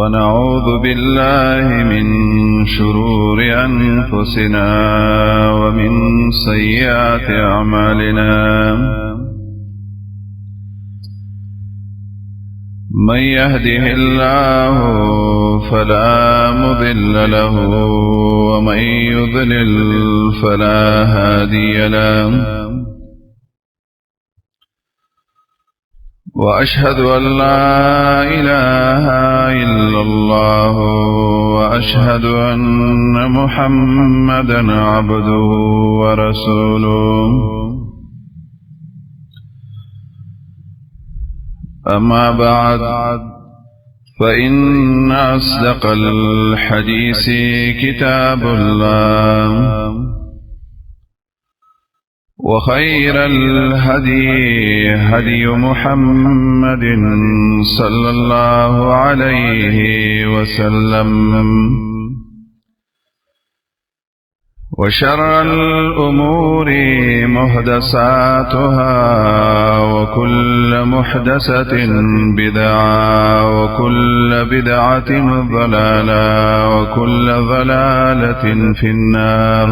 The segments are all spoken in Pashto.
ونعوذ بالله من شرور أنفسنا ومن سيئات أعمالنا من يهده الله فلا مضل له ومن يضلل فلا هادي له وأشهد أن لا إله إلا الله وأشهد أن محمدا عبده ورسوله أما بعد فإن أصدق الحديث كتاب الله وخير الهدي هدي محمد صلى الله عليه وسلم وشر الأمور محدثاتها وكل محدثة بدعة وكل بدعة ضلالة وكل ضلالة في النار.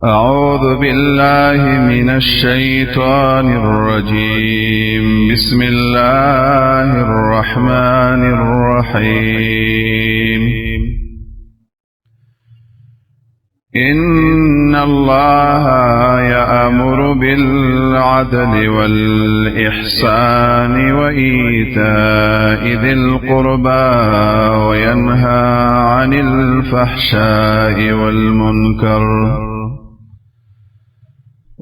أعوذ بالله من الشيطان الرجيم. بسم الله الرحمن الرحيم. إن الله يأمر بالعدل والإحسان وإيتاء ذي القربى وينهى عن الفحشاء والمنكر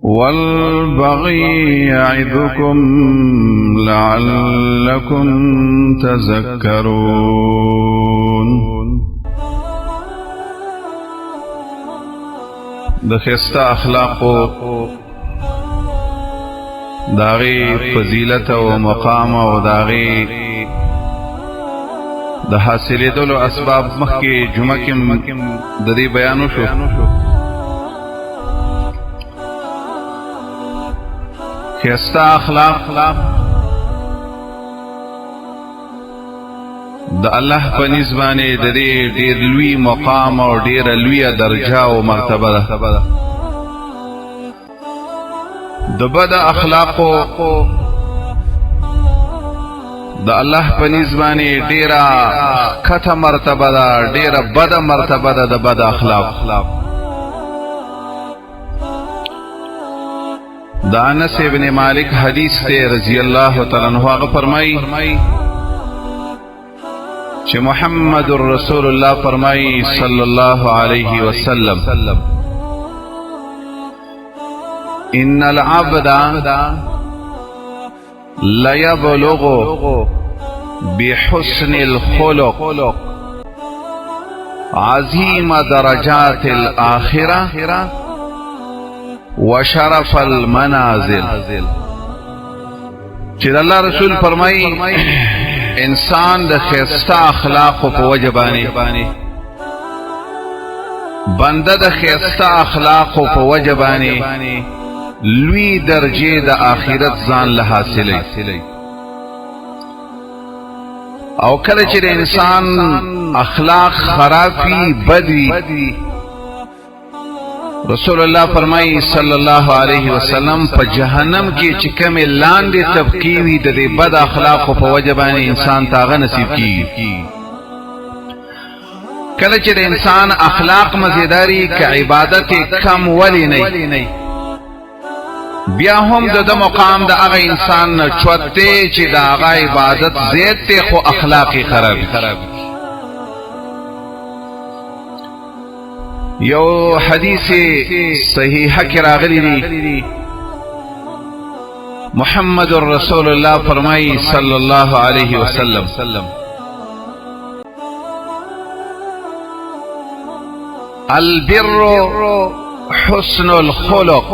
والبغي يعظكم لعلكم تذكرون. د خسته اخلاقو داغي فضیلت او مقام او داغي د حاصلېدلو اسباب مخکې جمعه کې د دې بیان وشو. خسته اخلاق د الله په نسبانه د دې ډېر لوی مقام او ډېر لوی درجه او مرتبه ده. د بد اخلاقو د الله په نسبانه ډېره کته مرتبه ده، ډېره بد مرتبه ده د بد اخلاق. د انس ابن مالک حدیث ته رضی الله تعالی عنہ هغه فرمایي چې محمد رسول الله فرمایي صلی الله علیه وسلم ان العبد لا يبلغ بحسن الخلق عظیم درجات الاخره وشرف المنازل. چې الله رسول فرمایي انسان د خسته اخلاق په وجه باندې بنده د خسته اخلاق په وجه باندې لوی درجه د آخرت ځان له حاصلې. او کله چې د انسان اخلاق خرابي بدوي رسول الله فرمایي صلی الله علیه وسلم په جهنم کې چې کومه لاندې طبقه وي د دې بد اخلاق په وجه باندې انسان تاغه نصیب کیږي. کله چې د انسان اخلاق مزیداری ک عبادت کم ولی نه بیا هم د مقام د هغه انسان چوته چې د هغه عبادت زیات ته خو اخلاقی خراب. یو حدیث صحیحه کې راغلی دی محمد رسول الله فرمایي صلی الله علیه وسلم البر حسن الخلق.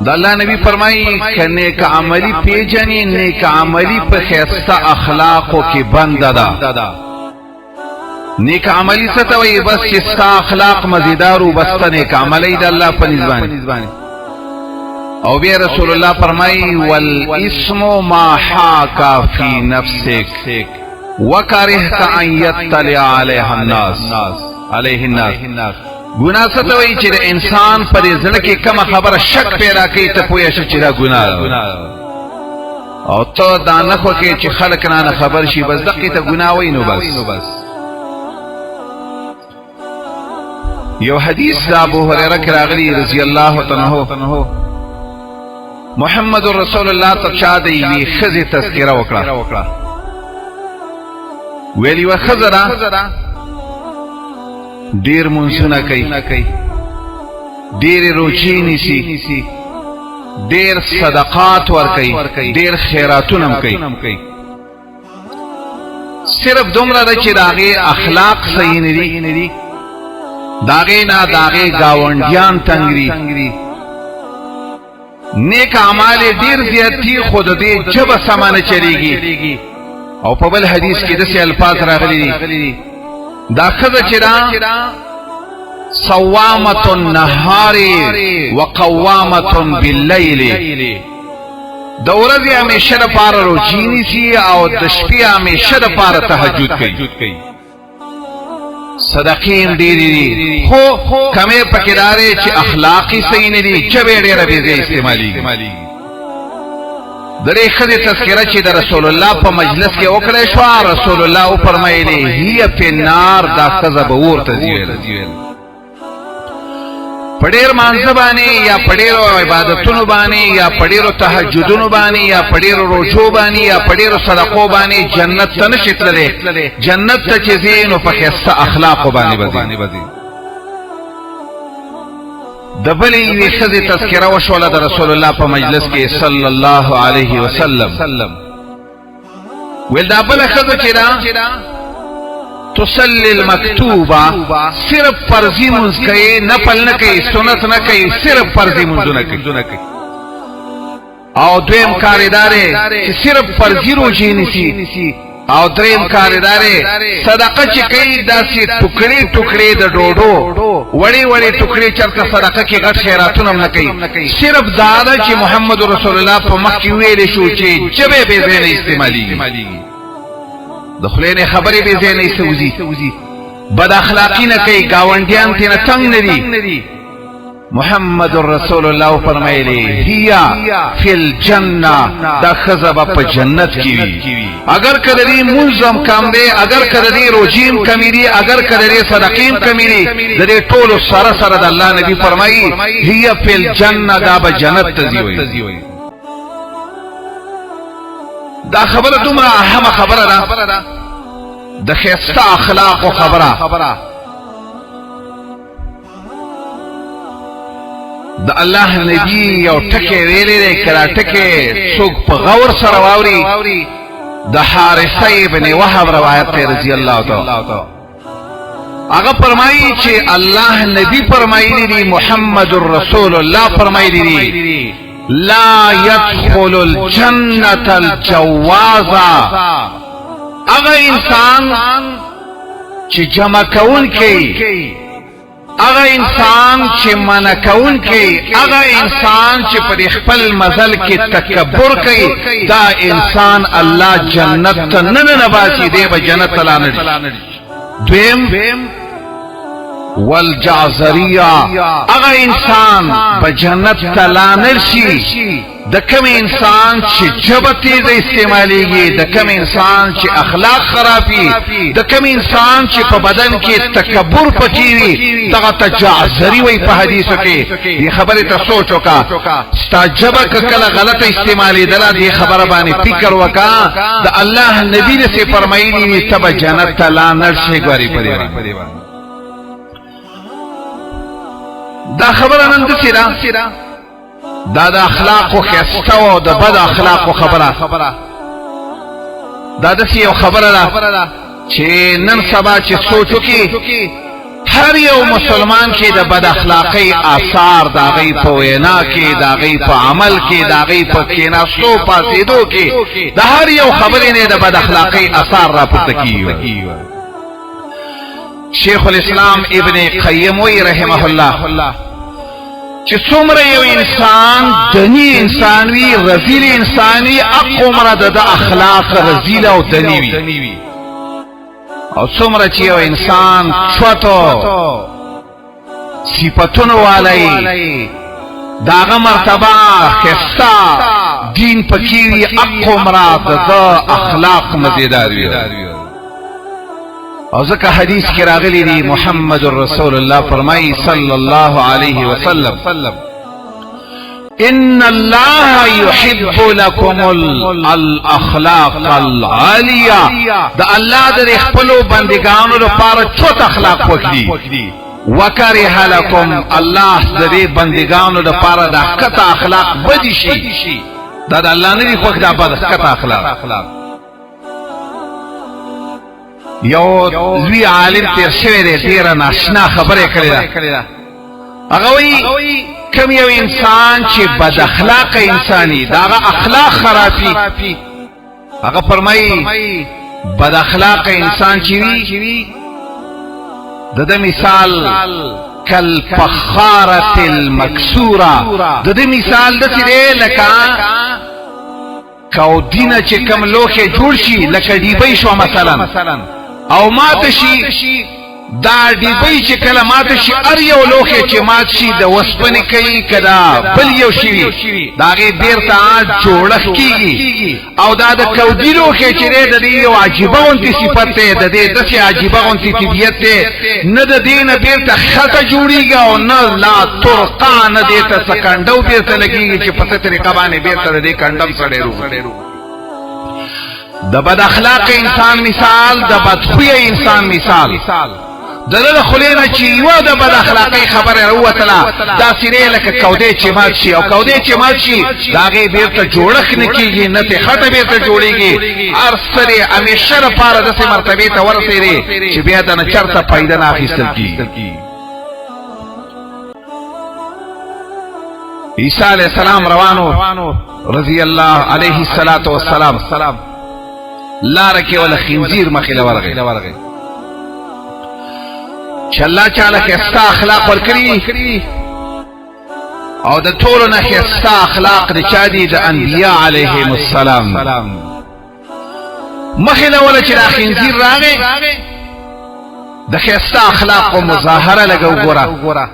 د الله نبی فرمایي کنه ک عملی پیجنې نیک عملی په خسته اخلاقو کې بند ده. نیک عملی ستوي بس چې ستا اخلاق مزیدار او بس نیک عملی د الله په نسبت او بیا رسول الله فرمایي والاسم ما حاك في نفسك وكرهت ان يطلع عليه الناس گناہ څه وایي چې د انسان پر زړه کې کوم خبره شک پیدا کوي ته پوهې شې چې دا ګناه او ته دا نه خو کې چې خلک نه خبر شي بس دقیقه ته ګناه وای نو بس یو حدیث د ابو هريره راغلی رضی الله تعالی عنہ محمد رسول الله تشادی وی خزه تذکرہ وکړه ویلی و خزرا ډیر منسونه کوي ډیر روچی نیسی ډیر صدقات ور کوي ډیر خیراتونه کوي صرف دومره د چې داغه اخلاق صحیح نه دي داغه نه داغه گاونډیان تنگری نیک اعمال ډیر زیاتی خود دې جب سمانه چریږي او په بل حدیث کې د څه الفاظ راغلي دي دا خزه چې دا صوامه النهار وقوامه بالليل د ورځې همیشه د پاره روزي سي او د شپې همیشه د پاره تهجد کوي صدقین ډېری خو کمه پکې چې اخلاقی صحیح نه دي چې ډېر به استعمالي درې خدای تذکرہ چې د رسول الله په مجلس کې وکړې شو رسول الله او فرمایلی هي په النار دا کذب ورته دی پډیر مانځبانی یا پډیرو عبادتونو باندې یا پډیرو تهجدونو باندې یا پډیرو روزو باندې یا پډیرو صدقو باندې جنت ته نشتلې جنت ته چې زینو په خسته اخلاق باندې دبلی وی خزی تذکرہ وشولا دا رسول اللہ پا مجلس کے صلی اللہ علیہ وسلم ویل دا بلا خزی چرا تسلی المکتوبہ صرف فرضی منز کئی نپل نکی سنت نکی صرف فرضی منزو نکی او دویم کاردارے صرف فرضی روجی نسی او دریم کاردارے صدقه چې کوي داسې ټوکړي د ډوډو وړي ټوکړي چرته صدقه کې غټ خیراتونه نه کوي صرف دا چې محمد رسول الله په مخ کې ویل شو چې جبه به زین استعمالي د خلینو خبرې به زین استعمالي بد اخلاقی نه کوي گاونډیان ته نه څنګه ندي محمد رسول الله فرمایلی هيا فی الجنه دا خزبه په جنت کې وي اگر کدی منظم کام دی اگر کدی روجیم کمی دی اگر کدی صدقیم کمی دی د دې ټولو سره د الله نبی فرمایي هيا فی الجنه دا به جنت ته وي دا خبره دومره اهمه خبره ده د خسته اخلاق خبره د الله نبی یو ټکی ویلې کړه ټکی څوک په غور سره واوري د حارثه ابن وهب روایت رضی الله تعالی هغه فرمایي چې الله نبی فرمایلی دی محمد رسول الله فرمایلی دی لا يدخل الجنه الجواز هغه انسان چې جمع کون کوي اغا انسان چې منع کون کوي اغا انسان چې پر خپل مزل کې تکبر کوي دا انسان الله جنت ته نه باسي دی به جنت ته لاندې دویم والجعزریه اغا انسان به جنت ته لاندې شي د کوم انسان چې جبته د استعماليږي د کوم انسان چې اخلاق خرابي د کوم انسان چې په بدن کې تکبر پکې وي دغه تجعزری وي په حدیثو کې دې خبره ته سوچ وکا استجبه کله غلطه استعمالي دلا دې خبره باندې فکر وکا د الله نبی نے فرمایلی تب جنت ته لاندې شي غوري پرې دا خبره نن د سیرا دا د اخلاق او خسته او د بد اخلاق او خبره دا د یو خبره ده چې نن سبا چې سوچو کې هر یو مسلمان کې د بد اخلاقی آثار دا غي په وینا کې دا غي په عمل کې دا غي په کیناستو پاسېدو کې د هر یو خبرې نه د بد اخلاقی آثار را پورته کیږي شیخ الاسلام ابن قیم وی رحمه الله چې څومره یو انسان دنی انسان وي رذیل انسان وي اقومره د اخلاق رذیل او دنی وي او څومره چې یو انسان چوتو صفاتونو والی داغه مرتبه خستا دین پکې وي اقومره د اخلاق مزیدار وي او ځکه حدیث کې راغلی دی محمد رسول الله فرمایي صلی الله علیه وسلم ان الله يحب لكم الاخلاق العاليه دا الله د خپل بندگانو لپاره چوت اخلاق وکړي وکره لكم الله د بندگانو لپاره د کته اخلاق بدی شي دا د الله نه دی خو دا بد کته اخلاق یو لوی عالم تیر شوی دی ډیره ناشنا خبره کړې ده هغه وی کوم یو انسان چې بد اخلاق انساني داغه اخلاق خرابي هغه فرمایي بد اخلاق انسان چې وی د مثال کل فخاره المکسوره د مثال د سره لکه کو دینه چې کم لوخه جوړ شي لکه دیبې شو مثلا او مات شي دا دیبې چې کله مات شي ار یو لوخه چې مات شي د وسپنې کوي کدا بل یو شي داغه بیرته جوړخ کیږي او دا د کودی لوخه چې د یو عجيبه اونتي صفت ته د دې د عجيبه اونتي طبيعت ته نه د دین بیرته خطه جوړیږي او نه لا ترقا نه دې ته سکندو بیرته لګیږي چې په څه طریقه باندې بیرته دې کندم سره ورو د بد اخلاق انسان مثال د بدخوی انسان مثال دغه خلینا چې یو د بد اخلاقی خبره وروتله دا سیره لکه کوده چې مات شي او کوده چې مات شي داغه بیرته جوړخ نه کیږي نه ته خطه بیرته جوړیږي ارسره همیشه لپاره د سي مرتبه ته ورسېږي چې بیا د نه چرته پیدا نه اخیستل کی عیسی علیہ السلام روانو رضی الله علیه الصلاۃ والسلام لار کې ول خنزیر مخله ورغی چې الله تعالی کې استا اخلاق ورکړي او د ټولو نه کې استا اخلاق د چا دي د انبیاء علیهم السلام مخله ول چې خنزیر راغی د کې استا اخلاق او مظاهره لګو ګورا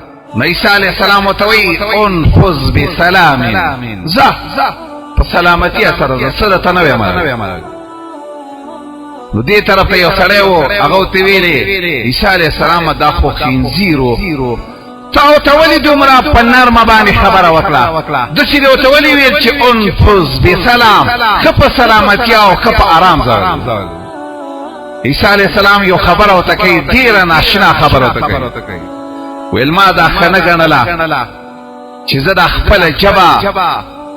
عیسی علیہ السلام وتوی انفذ بسلام ز په سلامتی سره سره تنوي ما نو دې طرف ته یو سړی و هغه ته ویلې عیسی علیہ السلام دا خو خنزیرو ته ولې دومره په نرمه باندې خبره وکړه د چې ته ولې ویل چې انفذ بسلام کپ سلامتی او کپ آرام زړه عیسی علیہ السلام یو خبره وته کوي ډیره ناشنا خبره وته کوي ویل ما دا خنه غنلا چې زه د خپل جبا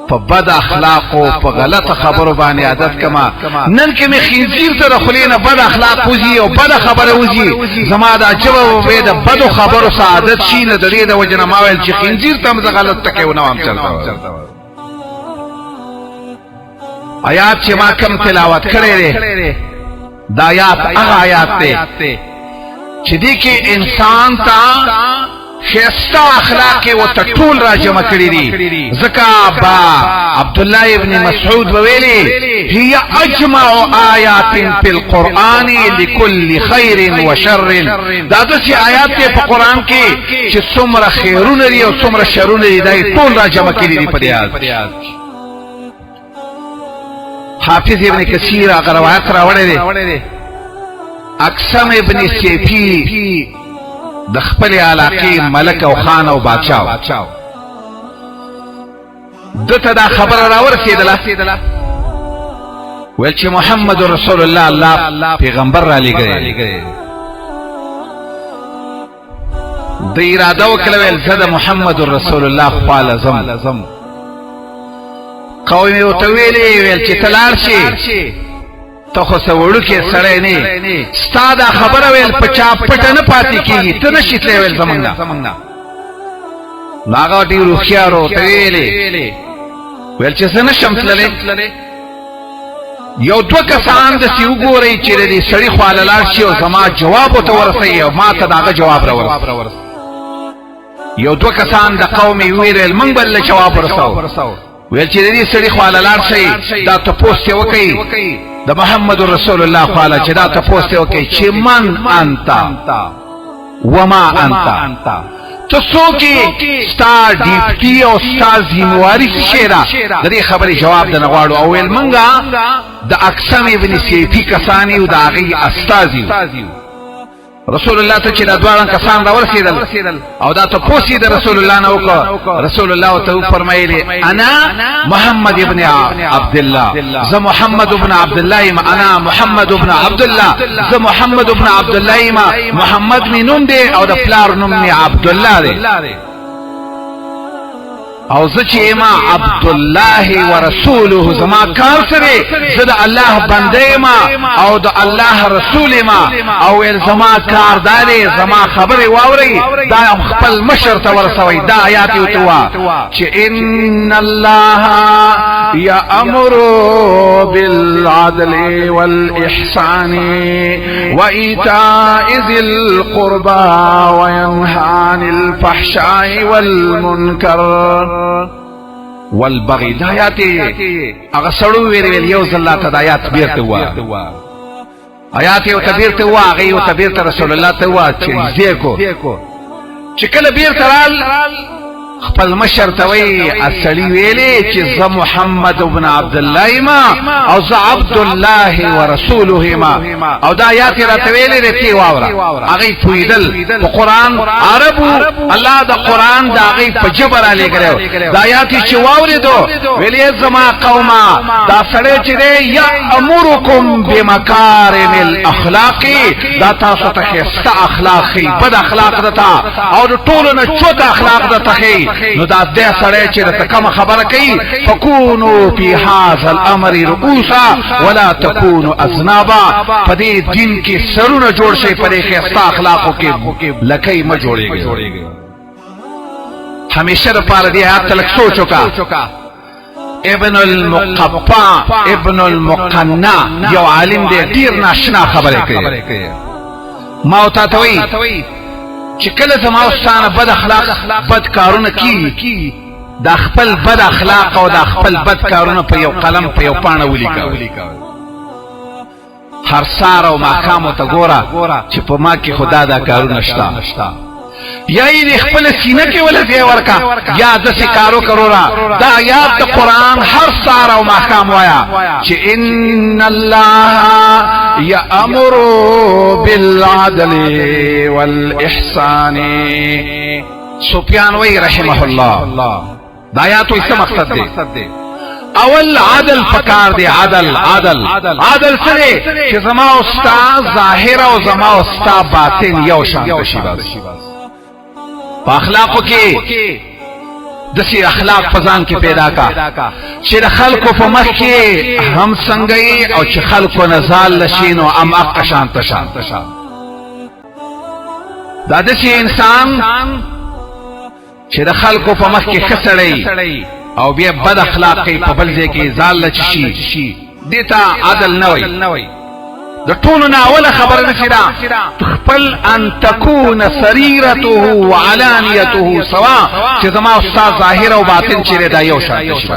په بد اخلاق او په غلط خبرو باندې عادت کما نن کې می خنزیر ته خلینه بد اخلاق وزي او بد خبره وزي زما دا جواب وې د بد خبرو سعادت شي نه درې د وجنه ما ویل چې خنزیر ته مزه غلط تکي و نه هم چلتا آیات چې ما کم تلاوت کړې دا آیات هغه آیات ته چې دې کې انسان ته خستا اخلاق او تطول را جمع کړی دي زکا با عبد الله ابن مسعود ویلي هي اجمع آیات فی القرآن لكل خیر و شر دا د آیات په قرآن کې چې څومره خیرونه دي او څومره شرونه دي دا ټول را جمع کړی دي په دې آیات. حافظ ابن کثیر هغه روایت راوړی دی اقسم ابن سیفی د خپل علاقې ملک او خان او بادشاہ دته دا خبر را ورسېدله ویل چې محمد رسول الله پیغمبر را لېږلی د اراده وکړه ویل زه د محمد رسول الله خپل زم قوم یې ورته ویل چې تلار شي ته خو سوړو کې سړی نه ستا دا خبره ویل په چا پټه نه پاتې کېږي ته نشې تللی ویل زمونږ نو هغه ډېر هوښیار ورته ویل چې زه نشم تللی یو دوه کسان داسې وګورئ چې د دې سړي خواله لاړ شي او زما جواب ورته ورسوي او ما ته د هغه جواب راورسوي یو دو کسان د قوم ویل موږ بل جواب ورساو ویل چې دې سړي خو لار شي دا تاسو ته وکي د محمد رسول الله خواله چې دا تاسو ته وکي چې من انت وما انت تاسو کې ستا ډیپټي او ستا ذمہواری شیرا د دې خبرې جواب د نغواړو او ویل منګه د اقسام ابن سیفی کسانی او د هغه استاذي رسول الله ته چې د دوه کسان را ورسېدل او دا ته پوښتنه د رسول الله نه وکړه رسول الله ته فرمایلی انا محمد ابن عبد الله ز محمد ابن عبد الله ما انا محمد ابن عبد الله ز محمد ابن عبد الله ما محمد می نوم دی او د پلار نوم می عبد الله دی او زچې ما عبد الله ورسوله زما کار سره زد الله بنده ما او د الله رسول ما او زما کارداري زما خبره واوري دا خپل مشر ته ورسوي دا آیات یو توا چې ان الله یامر بالعدل والاحسان وايتاء ذي القربى وينهى عن الفحشاء والمنكر والبغي دا آیات هغه سړو ویل یو ځل ته د آیات بیرته وا آیات یو تبیرته وا هغه یو تبیرته رسول الله ته وا چې زیکو چې کله بیرته رال خپل مشر ته وی اصلي ویلې چې ز محمد ابن عبد الله ما او ز عبد الله ورسوله ما او دا آیات راته ویلې رتی واورا هغه فویدل په قران عربو الله دا قران دا هغه په جبر علی کړو دا آیات چې واوریدو ویلې زما قومه دا سړی چې یا امرکم بمکارم الاخلاق دا تاسو ته خسته اخلاقي بد اخلاق دتا او ټولو نه چوت اخلاق دته نو دا دې سړی چې ته کوم خبره کوي فكونوا في هذا الامر رؤوسا ولا تكونوا اذنابا په دې دین کې سرونه جوړ شي په دې خسته اخلاقو کې لکې ما جوړيږي همیشه لپاره دې آیات تلک سوچو کا ابن المقفع ابن المقنع یو عالم دې ډیر ناشنا خبره کوي ما او تاسو چې کله زما واستانه بد اخلاق بد کارونه کی دا خپل بد اخلاق او دا خپل بد کارونه په یو قلم په یو پاڼه ولیکاو هر سار او ماقام ته ګوره چې په ما کې خدا دا کارونه شتا یا یې خپل سینه کې ولې ورکا یا د سکارو کرورا دا آیات د قران هر سار او ماقام وایا چې ان الله یامر بالعدل والاحسان سفیان وی رحمه الله دا آیات یې څه مقصد دی اول عدل فکار دی عدل سره چې زما استاد ظاهر او زما استاد باطن یو شان شي په اخلاقو کې دسی اخلاق فزان کې پیدا کا چې خلکو په مخ کې هم څنګه او چې خلکو نزال لشینو ام اق شان تشان دا دسی انسان چې د خلکو په مخ کې خسړی او بیا بد اخلاقی په بل ځای کې زال لچشي دیتا عدل نه وي د ټولو نه اوله خبره نشي خپل ان تكون سريرته وعلانيته سوا چې زما استاد ظاهر او باطن چې دا یو شان شي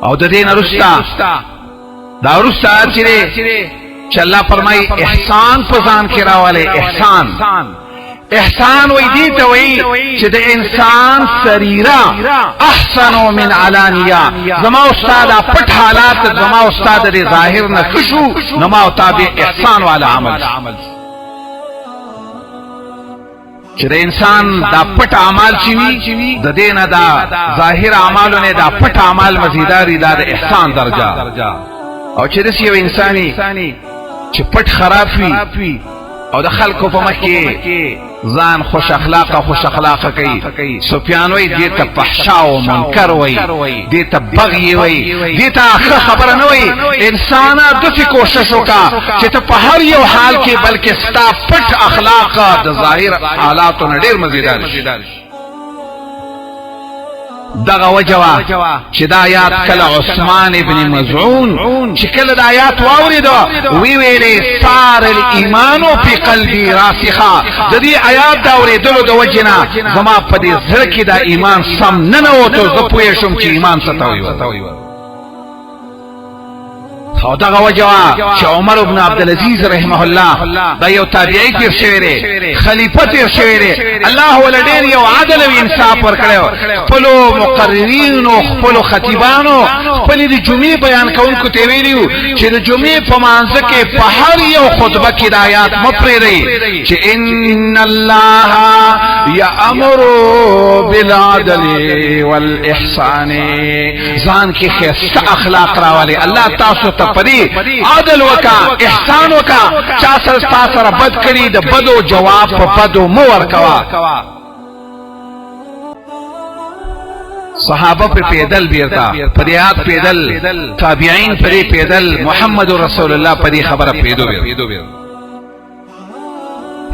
او د دین رستا دا رستا چې الله فرمای احسان فزان کې راواله احسان وی دی ته وی چې د انسان سریرا احسن من علانیه زما استاد پټ حالات زما استاد د ظاهر نه خشو نما او تابع احسان والا عمل چې د انسان دا پټ اعمال چوي د دینه دا ظاهر اعمالونه دا پټ اعمال مزیداری دا د احسان درجه او چې د یو انساني چې پټ خراب وي او د خلکو په مخ کې ځان خوش اخلاق کوي سفیان وی دې ته فحشاء او منکر وی دې ته بغي وی دې ته خبره نه وی انسان د څه کوشش وکا چې ته په هر یو حال کې بلکې ستا پټ اخلاق د ظاهر حالاتو نه ډیر مزیدار شي دغه وجوا چې دا آیات کله عثمان ابن مزعون چې کله دا آیات واوریدو وی ویلې صار الايمان فی قلبی راسخا د دې آیات دا اوریدلو د وجنا زما په دې زړه کې دا ایمان سم نه نوته زه پوه شم چې ایمان ستوي او دغه وجوا چې عمر بن عبد العزيز رحمه الله دا یو تابعی تیر شوی دی خلیفہ تیر شوی دی الله ولډیر یو عدل او انصاف ورکړو خپل مقررین او خپل خطیبانو خپل د جمعې بیان کوونکو ته ویلو چې د جمعې په مانځ کې په هر یو خطبه کې د آیات مپریری چې ان الله یامر بالعدل والاحسان ځان کې خسته اخلاق راولي الله تاسو ته پدې عدل وکا احسان وکا چا سره تاسو سره بد کړي د بدو جواب په بدو مو ورکوا صحابه په پیدل بیرتا پریات پیدل تابعین په پیدل محمد رسول الله په خبره پیدو بیر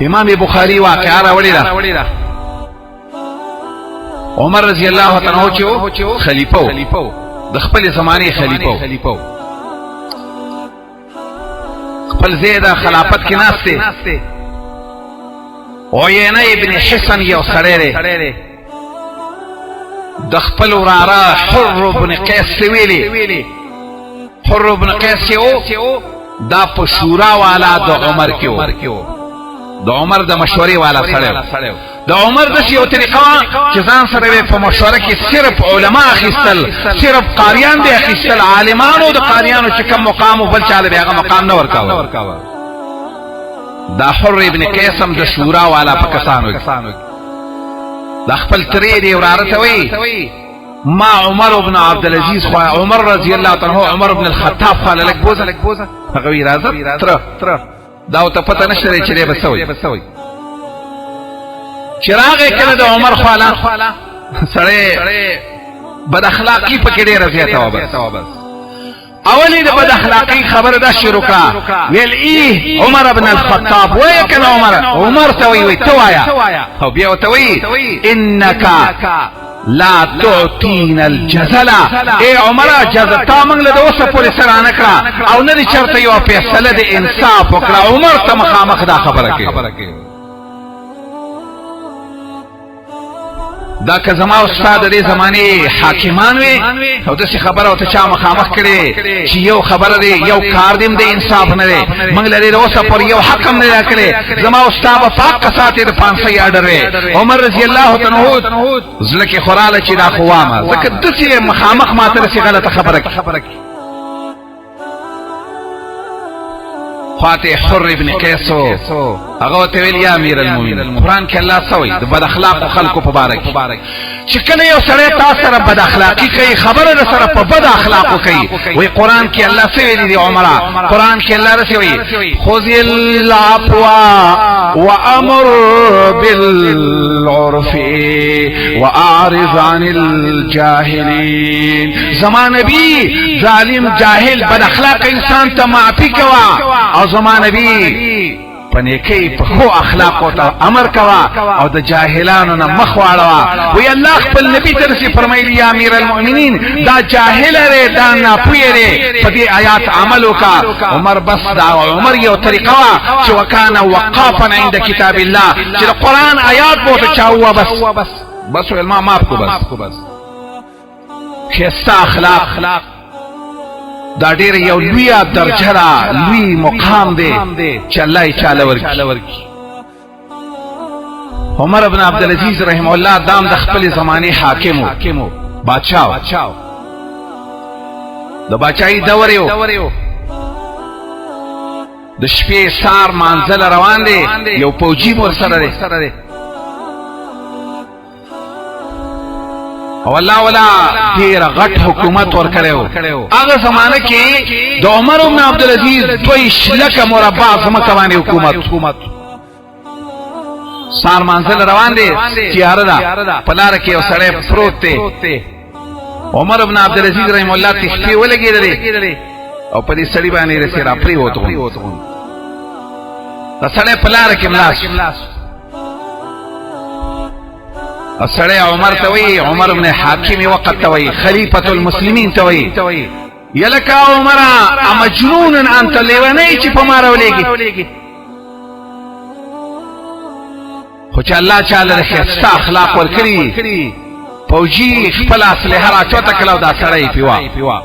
امام بخاری واقعا راوړی دا عمر رضی الله تعالی عنہ چې خلیفہ د خپل زمانه خلیفہ خپل زیاده خلافت کې ناشته عینه ابن حسن یو سره د خپل وراره حر بن قیس ویلي حر بن قیس یو دا په شورا والا د عمر کې د عمر د مشورې والا سره د عمر د یو طریقه چې ځان سره په مشوره کې صرف علما اخیستل صرف قاریان دي اخیستل عالمانو د قاریانو چې کوم مقام بل چاله به هغه مقام نه ورکاوه دا حر ابن قیسم د شورا والا په کسانو د خپل تری دی ورارته وی ما عمر بن عبد العزيز خو عمر رضی الله تعالی عنہ عمر بن الخطاب قال لك بوزه هغه وی راځه تر دا ته پته نشته چې بسوي چراغ کله د عمر خواله سره بد اخلاقی پکې ډېر زیاته و بس اولی د بد اخلاقی خبره دا شروع کا ویل عمر ابن الخطاب وای کنه عمر توي توایا او بیا توي انك لا تعطينا الجزل اے عمر جزا تا موږ له اوسه پورې سره نه کړه او نه چرته یو فیصله د انصاف وکړه عمر ته مخامخ دا خبره کوي دا که زما استاد دې زمانه حاکمان وي او د څه خبره او ته چا مخامخ کړي چې یو خبره دی یو کار دیم د انصاف نه دی موږ لري اوسه پر یو حکم نه کړي زما استاد پاک ساتي د 500 آرډر وي عمر رضی الله تعالی عنہ زلکه خوراله چې دا خوامه ځکه د څه مخامخ ماته څه غلطه خبره فاتح حر ابن قیسو هغه ته ویل یا امیر المؤمنین قران کې الله سوي د بد اخلاق خلکو په باره کې چې کله یو سره تاسو سره بد اخلاقی کوي خبره سره په بد اخلاقو کوي وی قران کې الله سوي دی عمره قران کې الله رسوي خذ العفو وامر بالعرف واعرض عن الجاهلين زمان نبی ظالم جاهل بد اخلاق انسان ته معافي کوا او زمان نبی پنیکی په خو اخلاق او امر کوا او د جاهلانو نه مخ واړوا وی الله خپل نبی ترسي فرمایلی یا امیر المؤمنین دا جاهل لري دا نه پویری په دې آیات عمل وکا عمر بس دا عمر یو طریقه وا چې وکانه وقافا عند کتاب الله چې قرآن آیات بو ته چاوا بس علما معاف کو بس خسته اخلاق دا ډیر یو لوی درجه را لوی مقام دی چې الله یې چاله ورکی عمر بن عبد العزيز رحم الله دام د خپل زمانه حاکمو بادشاہ د بادشاہي دور یو د شپې سار منزل روان دی یو فوجي ور سره دی والله ولا ډیر غټ حکومت ور کړو هغه زمانه کې د عمر بن عبد العزيز دوی شلکه مربع زمکه باندې حکومت سار منزل روان دي تیار ده پلار کې وسړی پروت دی عمر بن عبد العزيز رحم الله تخفي ولګیدل او په دې سړی باندې رسې را پری وته دا سړی پلار کې ملاش سړی عمر ته وی عمر ابن حاکم وقت ته وی خلیفۃ المسلمین ته وی یلکا عمر مجنون انت لیونی چې په ما راولېږي خو چې الله تعالی ښایسته اخلاق ورکړي فوجي خپل اسلحه راچوته کړه او دا سړی پیوا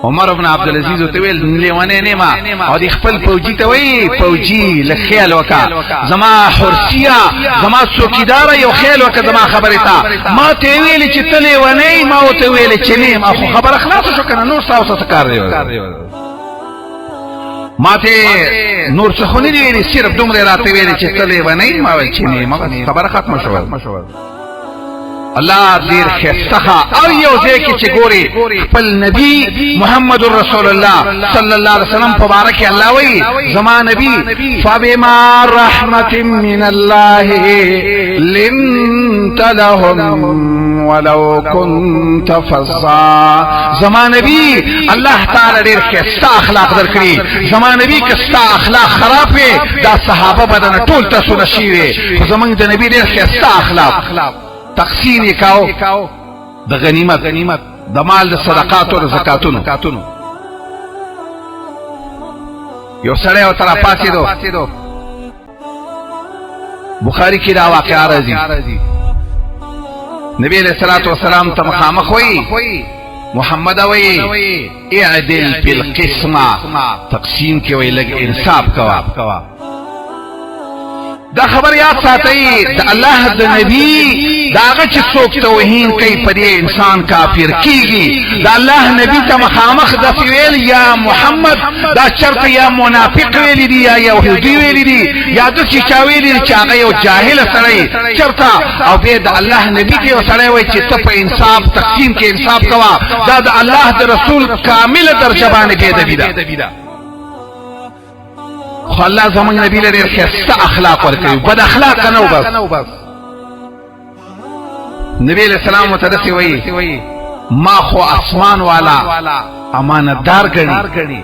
عمر ابن عبدالعزیز ته ویل لیوانه نیما او د خپل فوجي ته وی فوجي له خیال وکا زما حرسیه زما څوکیدار یو خیال وکا زما خبره تا ما ته ویل چې ته لیوانه ما ته ویل چې نیم اخو خبر خلاص شو کنه نور تاسو څه کار دی ما ته نور څه خو نه دی صرف دومره راته ویل چې ته لیوانه ما ویل چې نیم خبره ختم شو الله دیر خستخا او یو ځکه چې ګوري خپل نبی محمد رسول الله صلی الله علیه وسلم مبارک الله وی زمان نبی فبما رحمت من الله لنت لهم ولو كنت فظا زمان نبی الله تعالی ډیر خسته اخلاق درکړي زمان نبی کستا اخلاق خراب وي دا صحابه بدن ټول تاسو نشي زمان د نبی ډیر خسته اخلاق تقسیم وکاو د غنیمت د مال د صدقات او زکاتونو یو سړی او تر پاتې دو بخاری کې دا واقعا راځي نبی علیہ الصلوۃ والسلام ته مخامخ وی محمد وی اعدل فی القسمه تقسیم کې وی لګ انصاف کوا دا خبر یاد ساتئ د الله د نبی داغه چې څوک توهین کوي په دې انسان کافر کیږي د الله نبی ته مخامخ د ویل یا محمد دا چرته یا منافق ویل دي یا يهودي ویل دي یا د چې چا ویل دي چې هغه یو جاهل سړی چرته او به د الله نبی کې یو سړی وای چې ته په انصاف تقسیم کې انصاف کوا دا د الله د رسول کامل درجه باندې دی دا خو الله زمون نبی له ډېر ښایسته اخلاق ورکوي بد اخلاق نه وبس نبی علیہ السلام متدسی وی ما خو اسمان والا امانتدار گنی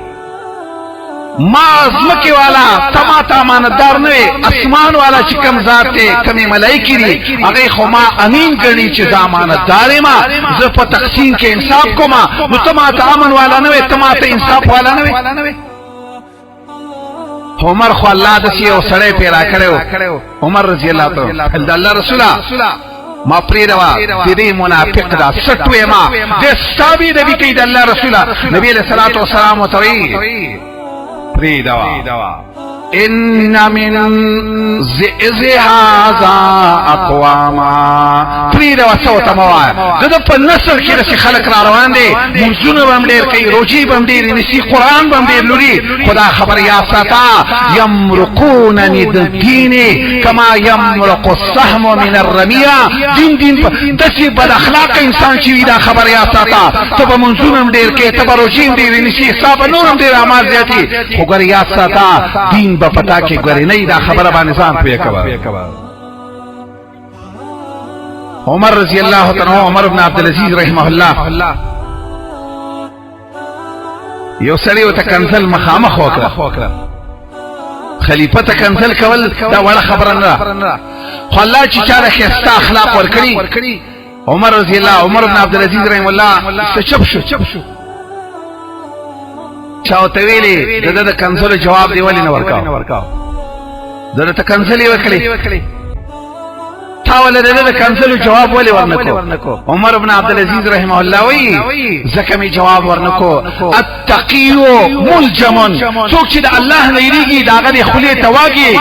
ما ازمکی والا تماتا امانتدار نوی اسمان والا چی کم ذات تے کمی ملائکی دی اگئی خو ما امین گنی چی دا امانتداری ما زفا تقسیم کے انصاف کو ما نو تماتا امن والا نوی تماتا انصاف والا نوی عمر خو الله دسی او سړی پیدا کړو عمر رضی الله تعالی الله رسولا ما پریروا دې منافق دا سټوي ما دې ثابت دی کې د الله رسولا نبی علیہ الصلوۃ والسلام وتوی پریروا ان من زئز هذا اقواما پریروا سوت موا د په نسل کې رسي خلق را روان دي منځونه بم ډیر کوي روجي بم ډیر نسی قران بم ډیر لوري خدا خبر یا ساتا يمرقون من الدين كما يمرق السهم من الرميه دین دسی بد اخلاق انسان چې دا خبر یا ساتا ته منځونه ډیر کوي ته روجي ډیر نسی حساب نورم ډیر اعمال زیاتی خو ګر یا ساتا دین په پتا کې ګورې نه دا خبره باندې ځان پوهه کوا عمر رضی الله تعالی عمر ابن عبدالعزیز رحمه الله یو سړی وته کنسل مخامخ وکړه خلیفہ ته کنسل کول دا وړه خبره نه خو الله چې چاله خسته اخلاق ورکړي عمر رضی الله عمر ابن عبدالعزیز رحمه الله چپ شو چاوته ویلي د کنسل جواب دی ولی نه ورکاو دته کنسل وکړي تاول د کنسل جواب ولی ورنکو عمر ابن عبدالعزیز رحمه الله وی زکمی جواب ورنکو التقیو ملجمن څوک چې د الله نه یریږي داغه د خلی تواږي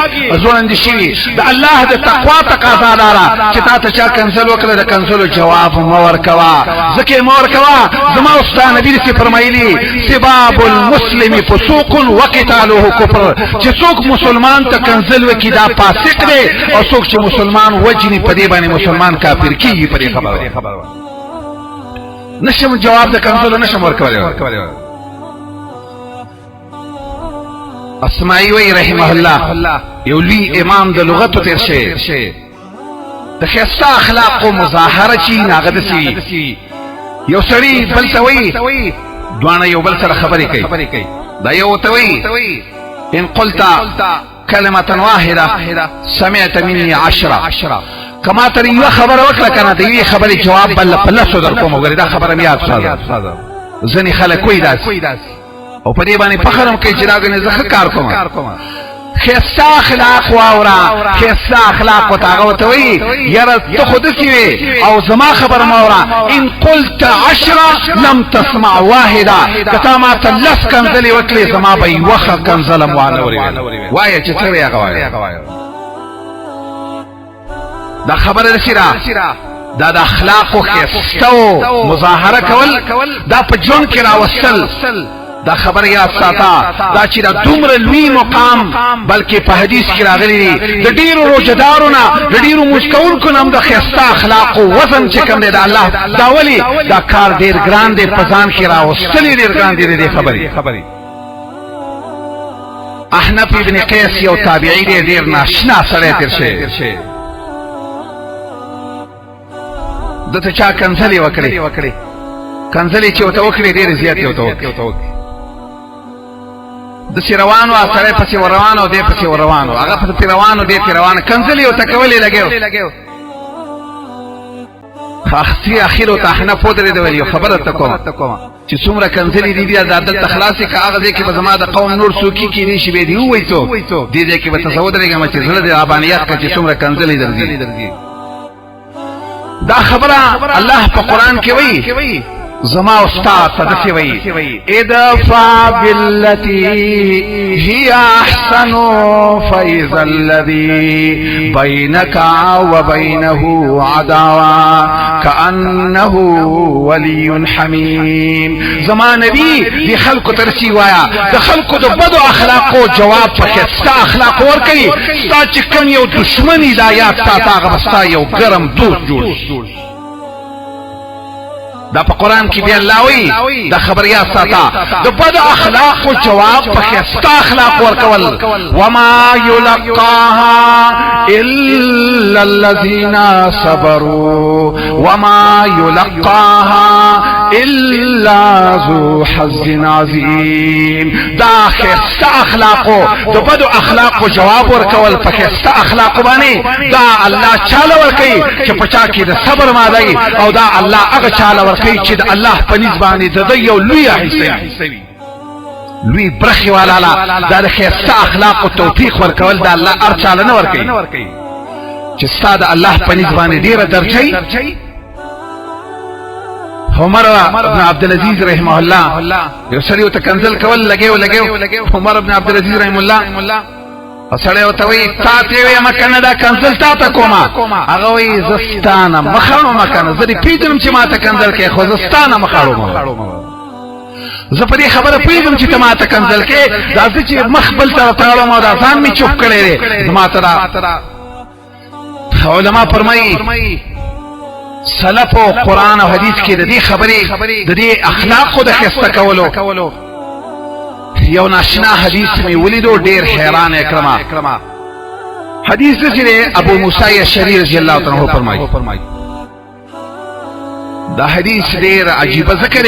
ځوړند شي د الله د تقوا تقاضا دارا چې تا ته چا کنسل وکړه د کنسل جواب مو ورکوا زکه مو ورکوا زما استاد نبی دې فرمایلی سباب المسلم فسوق وقتاله كفر چې څوک مسلمان ته کنسل وکي دا فاسق دی او څوک چې مسلمان وجني په دې باندې مسلمان کافر کیږي په دې خبره نشم جواب د کنسل نشم ورکوي اسماعی وی رحمه الله یو لوی امام د لغت تیر شه د خسته اخلاق او مظاهره چی ناغدسی یو سړی بل توي دوانه یو بل سره خبرې کوي دا یو توي ان قلت كلمة واحدة سمعت مني 10 کما تر یو خبره وکړه کنه د یوې خبرې جواب بل په لاسو در کوم وګورئ دا خبره مې یاد ساده ځنې خلک وایي داسې او په دې باندې فخر هم کوي چې راغلی زه ښه کار کوم خیستا اخلاق واورا خیستا اخلاق و تاغه وته وی یاره ته خود سی وی او زما خبر ماورا ان قلت 10 لم تسمع واحده کتا ما تلس کنزلی وکلی زما به وخ کنزلم وانوري وای چې څه وی هغه دا خبره نشیرا دا د اخلاق او خیستو مظاهره کول دا په جون کې راوستل دا خبر یاد ساته دا چې دا دومره لوی مقام بلکې په حدیث کې راغلی دی د ډیرو روزدارونو د ډیرو مشکورکو نام د خسته اخلاق او وزن چې کوم دی د الله دا ولی دا کار ډیر ګران دی په ځان کې راوستلی ډیر ګران دی د خبرې احنف ابن قیس یو تابعی دی ډیر ناشنا سره تیر شي دته چا کنځلې وکړي کنځلې چې وته وکړي ډیر زیات وته د روانو اثر پسې روانو دی پسې روانو هغه پسې روانو دی روانو کنځلې او تکولې لګیو اخر ته احنا پودره دی ویل خبره تکوم چې څومره کنځلې دي د عدالت تخلاصي کاغذ کې به زما د قوم نور سوکی کې نشي به دی وای ته دې کې به تصور درګم چې زړه د ابانیت کې چې څومره کنځلې درځي دا خبره الله په قران کې وایي زما استاد تدسی وی ادفع بالتي هي احسن فاذا الذي بينك وبينه عداوه كانه ولي حميم زما نبی دی خلق ترسی وایا د خلق د بدو اخلاقو جواب پکې ستا اخلاق ور کوي ستا چې کوم یو دشمنی دا یاد تا غستا یو ګرم دوست جوړ دا په قران کې بیا الله وی دا خبر یا ساته د بد اخلاق او جواب په خسته اخلاق ورکول وما يلقاها الا الذين صبروا وما يلقاها الا ذو حظ عظيم دا خسته اخلاق د بد اخلاق او جواب ورکول په خسته اخلاق باندې دا الله چاله ورکي چې پچا کې د صبر مادي او دا الله هغه چاله ورکي چې د الله په نسبانه د یو لوی حصہ لوی برخي والا دا د خیسته اخلاق او توفیق ورکول د الله ارچاله نه ورکي چې ستاسو الله په نسبانه ډیره درچي عمر ابن عبد العزيز رحمه الله یو سړیو ته کنزل کول لګیو عمر ابن عبد العزيز رحمه الله سړی وته وی تاسو یې مکنه دا کنزل تاسو کومه هغه وی زستانه مخاړو مکنه زری پیژنم چې ما ته کنزل کې خو زستانه مخاړو زه په دې خبره پیژنم چې ما ته کنزل کې دا چې مخبل تر تاړو ما دا ځان می چوپ کړي ما ته علماء فرمایي سلف او قران او حدیث کې د دې خبرې د دې اخلاق او د خسته کولو یو ناشنا حدیث می ولیدو ډیر حیران اکرما حدیث چې ابو موسی اشعری رضی الله تعالی عنہ فرمایي دا حدیث ډیر عجیب ذکر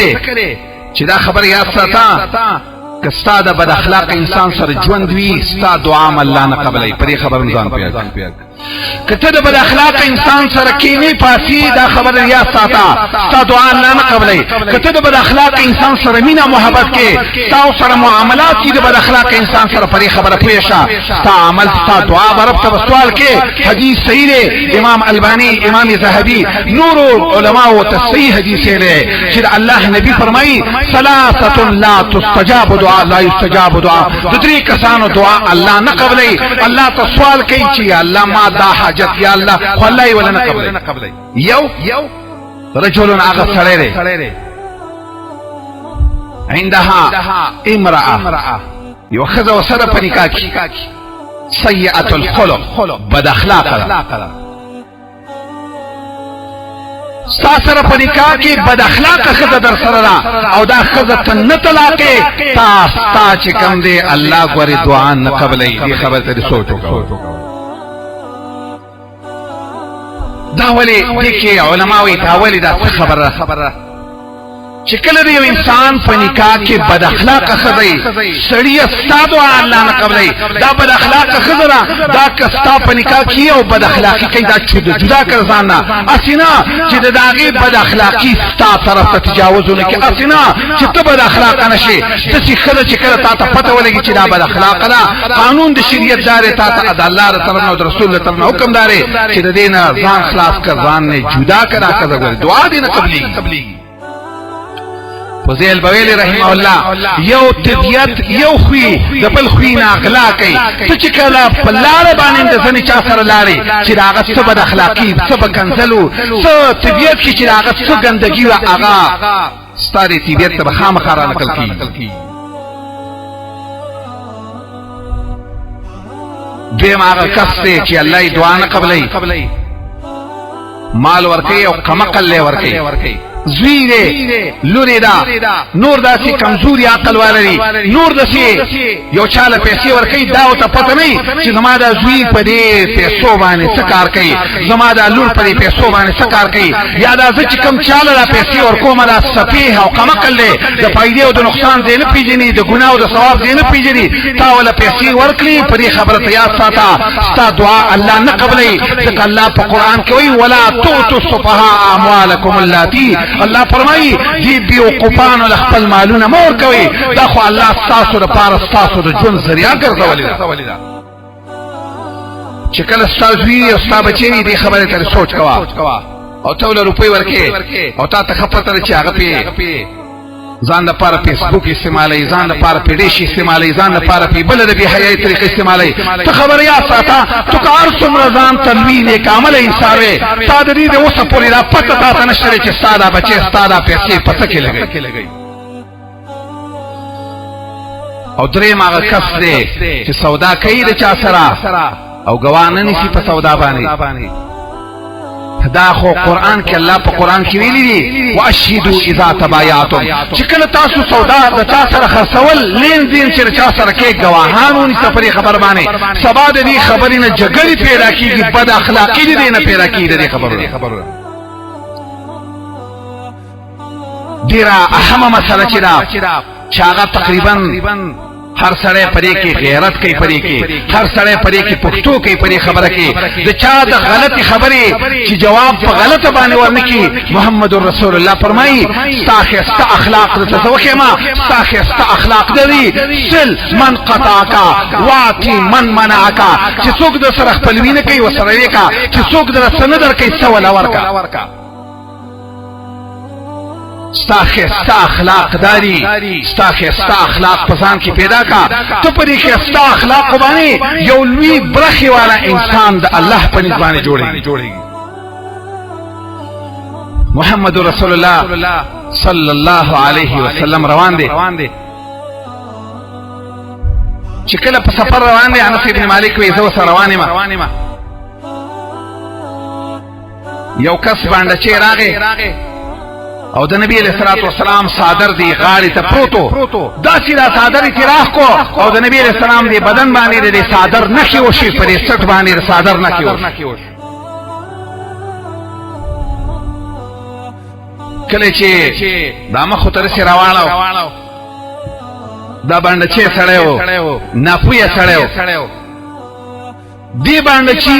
چې دا خبر یاد ساته کستا د بد اخلاق انسان سره ژوند وی ستا دعا الله نه قبلای پرې خبر ځان پیاګ کته د بد اخلاق انسان سره کینی پاسی دا خبر یا ساته ستا دعا الله نه قبلای کته د بد اخلاق انسان سره مینا محبت کې تاسو سره معاملات کې د بد اخلاق انسان سره پرې خبره پوښه ستا عمل ستا دعا برب ته سوال کې حدیث صحیح دی امام البانی امام ذهبی نور علماء او تصحیح حدیث دی چې الله نبی فرمایي ثلاثه لا تستجاب دعا لا يستجاب دعا د دې کسانو دعا الله نه قبلای الله ته سوال کوي چې الله ما دا حاجت یا الله خلای ولا نه قبلای یو رجل هغه سره عندها امراه یو خزه وسره په نکاح کې سیئه الخلق بد اخلاق ساسره په نکاح کې بد اخلاق خزه در سره او دا خزه ته نه طلاقې تا چې کوم دی الله غوړي دعا نه قبلای دي خبر ته سوچ وکړه دا ولی دکی علماوی دا ولی دا خبره چې کله یو انسان په نکاح کې بد اخلاق خزي سړی استاد الله نه قبلې دا بد اخلاق خزرا دا کستا په نکاح کې او بد اخلاقی کوي دا جدا کړ ځان نه اسینا چې د داغي بد اخلاقی ستا طرف ته تجاوزونه کې اسینا چې ته بد اخلاق نشي د څه خله چې کله تا ته پته ولګي چې دا بد اخلاق ده قانون د شریعت دار تا ته د الله تعالی او رسول الله تعالی حکم دار چې د دینه ځان خلاص کړ ځان نه جدا کړه کړه دعا دې نه قبلي فضیل بویلی رحمه الله یو طبیعت یو خوی د بل خوی نه اغلا کوي ته چې کله په لار باندې د ځنې چا سره لاري چې هغه څه بد اخلاقی څه بکنزلو څه طبیعت کې چې هغه څه ګندګي و هغه ستاره طبیعت ته خامخا را نقل کی دیم هغه کس چې الله یې دعا نه قبلې مال ورکي او کمقل له ورکي زوی دے لوری دا نور دا سی کمزوری عقل والری نور دا سی یو چاله پیسې ورکي دا او ته پته نه چې زما دا زوی په دې پیسو باندې سکار کوي زما دا لور په دې پیسو باندې سکار کوي یا دا چې کم چاله دا پیسې ورکوم دا سفیه او کمقل له د فائدې او د نقصان دې نه پیژني د ګناه او د ثواب دې نه پیژني تا ولا پیسې ورکړي په دې خبره ته یاد ساته ستا دعا الله نه قبلې ځکه الله په قران کې وایي ولا تؤتوا السفهاء اموالکم اللاتی الله فرمایي دی بیوقوفان ول خپل مالونه مور کوي دا خو الله تاسو لپاره تاسو د ژوند ذریعہ ګرځولې ده چې کله تاسو وی او تاسو بچی دې خبره ته سوچ کوا او ته ول روپۍ ورکې او تا ته خپل چې هغه په ځان د پاره فیسبوک استعمالي ځان د پاره پیډیش استعمالي ځان د پاره په بل د بی حیاي طریقې استعمالي ته خبر یا ساته تو کار څومره ځان تنوین کامل انسان وي تا د دې اوسه پوری را پته تا نشته چې ساده بچي ساده پیسې پته کې لګي او درې ماغه کس دې چې سودا کوي د چا سره او ګوانه نشي په سودا باندې دا خو قران کې الله په قران کې ویلي دي واشهدوا اذا تبايعتم چې کله تاسو سودا د تاسو سره خرڅول لین دین چې تاسو سره کې گواهانو نشته په خبر باندې سبا د دې خبرې نه جګړې پیدا کیږي بد اخلاقی دې نه پیدا کیږي دې خبره ډیره اهمه مسله چې هغه تقریبا هر سړی پرې کې غیرت کوي پرې کې هر سړی پرې کې پښتو کوي پرې خبره کې د چا د غلطي خبرې چې جواب په غلطه باندې ورنکي محمد رسول الله فرمایي ساخست اخلاق د تزوخما ساخست اخلاق دی سل من قطعکا واتی من منعکا چې څوک د سره خپلوینه کوي وسره وکا چې څوک د سند در کوي سوال ورکا ستا اخلاق داری ستا اخلاق پسان کی پیدا کا تو پدې کې ستا اخلاق باندې یو لوی برخي والا انسان د الله په نسبانه جوړي محمد رسول الله صلی الله علیه وسلم روان دي چې کله په سفر روان دي انس ابن مالک وې زو سره روانه ما یو کس باندې چې راغی او د نبی علیہ الصلوۃ والسلام صادر دی غاړه ته پروتو دا چې دا صادر اتراح کو او د نبی علیہ السلام دی بدن باندې د صادر نخي وشي پرې سټ باندې صادر نخي وشي کله چې دا مخ تر سره روانو دا باندې چې سړیو ناپویا سړیو دی باندې چې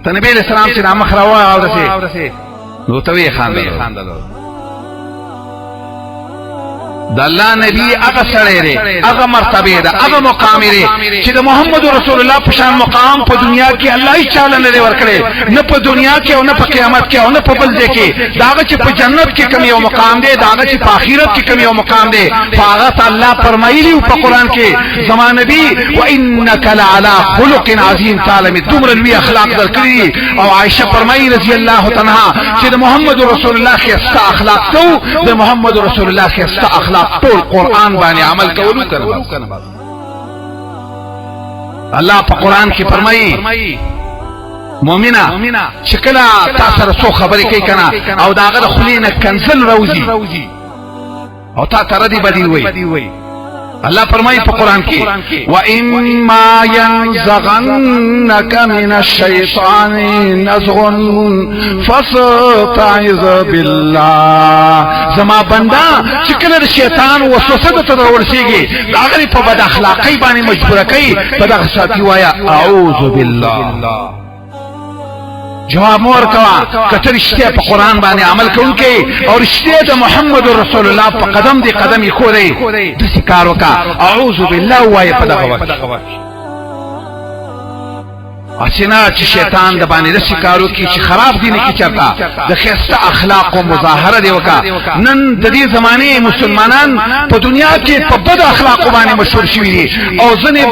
د نبی علیہ السلام چې مخ راوړل اورسه نو توی خاندل د الله نبی هغه سره دی هغه مرتبه ده هغه مقام دی چې د محمد رسول الله په شان مقام په دنیا کې الله یې چاله نه ورکړي نه په دنیا کې او نه په قیامت کې او نه په بل ځای کې داغه چې په جنت کې کوم یو مقام دی داغه چې په آخرت کې کوم یو مقام دی هغه الله فرمایلی په قران کې زمان نبی وانک لعلى خلق عظیم تعالی می دومره لوی اخلاق درکړي او عائشه فرمایي رضی الله تعالی چې د محمد رسول الله کې است اخلاق تو د محمد رسول الله کې است اخلاق ټول قرآن باندې عمل کولو کنه الله په قرآن کې فرمایي مؤمنه شکل تاسو سره څو خبرې کوي کنه او داغه خلینه کنزل روزي او تا تر دې بدی وای الله فرمایي په قران کې وَإِمَّا يَنزَغَنَّكَ مِنَ الشَّيْطَانِ نَزْغٌ فَاسْتَعِذْ بِاللَّهِ زما بندا چې کله د شیطان وسوسه ته ورسیږي هغه په بد اخلاقی باندې مجبور کوي په دغه ساتي وایا اعوذ بالله جواب مور کوا کته رښتیا په قران باندې عمل کوونکې او رښتیا د محمد رسول الله په قدم دی قدم یې خوري د سکار وکا اعوذ بالله وای په دغه وخت اسینا چې شیطان د باندې د شکارو کې چې خراب دي نه کې چرتا د خسته اخلاق او مظاهره دی وکا نن د دې زمانه مسلمانان په دنیا کې په بد اخلاق باندې مشهور شوي دي او ځنې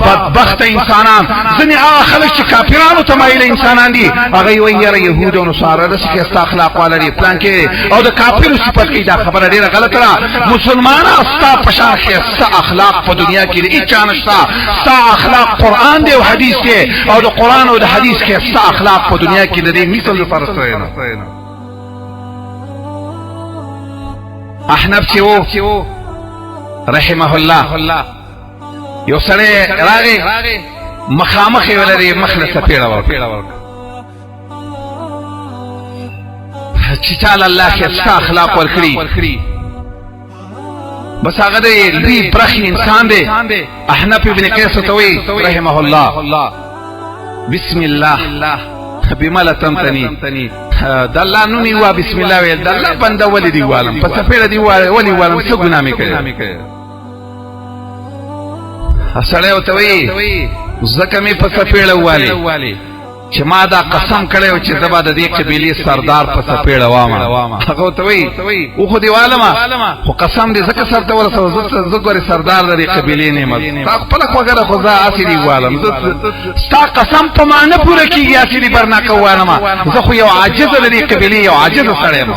بدبخت انسانان ځنې هغه خلک چې کافرانو ته مایل انسانان دي هغه وایي یاره يهود او نصارا د خسته اخلاق ولري پلان کې او د کافرو صفات کې دا خبره ډیره غلطه ده مسلمانان استا په شان خسته اخلاق په دنیا کې هیڅ نشته ستا اخلاق قران دی او حدیث دی او د قران او د حدیث کې استا اخلاق په دنیا کې د دې مثال لپاره ستوي احنف چې وو رحمه الله یو سره راغی مخامخ ولري مخلصه پیړه ورک چې تعالی الله کې استا اخلاق ورکړي بس هغه دی لوی برخي انسان دی احنف ابن قیس توي رحمه الله بسم الله بما لا تمتني دلا نومي وا بسم الله ویل دلا بنده ولي دی والم پس پیړه دی ولي والم څه ګناه مې کړې اسړې او توي زکه مې پس پیړه والي چې ما دا قسم کړو چې زبا د دې قبيله سردار په سپېړه وامه هغه ته وی او خو دیوالما خو قسم دې زکه سر ته ورسره زګوري سردار د دې قبيله نعمت تا خپل خوګره خو ځا اصلي والم ستا قسم په ما نه پوره کیږي اصلي برنا کوانما زه خو یو عاجز د دې قبيله یو عاجز سره یم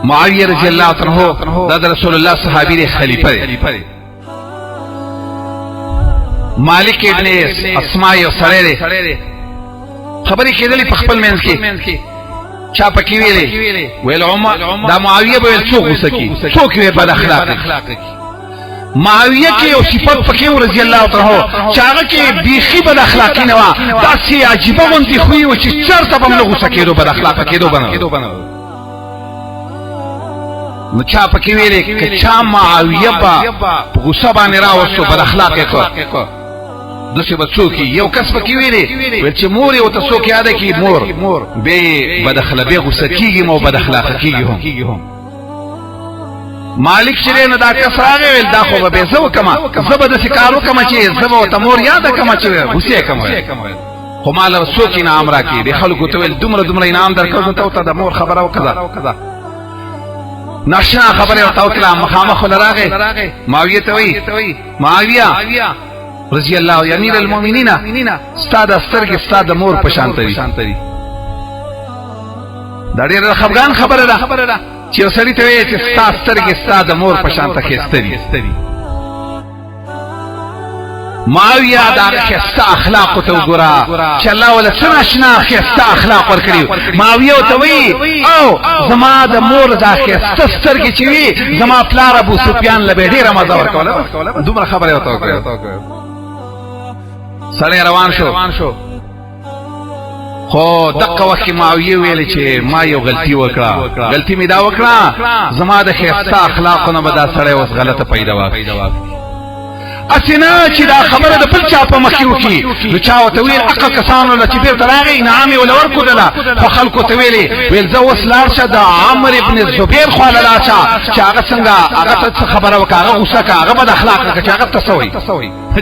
معاویه رضی الله عنه د رسول الله صحابي دی خلیفہ مالک ابن اسماء یو سره دی خبرې کېدلې په خپل منځ کې چا پکې ویل عمر دا معاویه به څوک وسکی څوک یې بد اخلاق معاویه کې یو صفات پکې رضی الله عنه چاغه کې بیخي بد اخلاقی نه وا دا سي عجيبه غونډي خوې و چې چرته به موږ وسکېدو بد اخلاق کېدو بنه نو چا پکې ویلې چې چا معاویه په غصه باندې راوستو بد اخلاق یې دسه بچوکی یو کس پکې ویلې چې مور یو ته څوک یاد کی مور به بد اخلاق به غصه کیږي مو بد اخلاق کیږي هم مالک شری نه دا کس راغی ویل دا خو به زو کما زبد سکارو کما چې زبو ته مور یاد کما چې غصه کما خو مال څوک انعام راکې د خلکو ته ویل دومره انعام درکړم ته د مور خبره وکړه نشنا خبره او کلام مخامخ لراغه معاویه ته وی معاویه رضی الله یا امیر المؤمنین استاد سترګ استاد مور په شانتري دا ډېر خفغان خبره ده چې وسړی ته وی چې استاد سترګ استاد مور په شانته کېستري معاویه دا خسته اخلاق ته وګرا چې الله ولا سناشنا خسته اخلاق ورکړي معاویه ته وی او زما د مور دا خسته سترګې چې وی زما پلار ابو سفیان لبه ډیره مزه ورکوله دومره خبره وته وکړه سړی روان شو خو دغه وخت معاویه ویل چې ما یو غلطي وکړه غلطي می دا وکړه زما د خسته اخلاقونه به دا سړی اوس غلطه پیدا واکړي اسینا چې دا خبره د بل چا په مخ وکي نو چا وته ویل اقل کسانو له چې بیرته راغی انعام ولا ورکو دله خو خلکو ته ویل زه اوس لاړ شه د عمرو ابن الزبیر خو لاړ شه چې هغه څنګه هغه ته خبره وکړه هغه غوسه کا هغه بد اخلاق کا چې هغه تسوي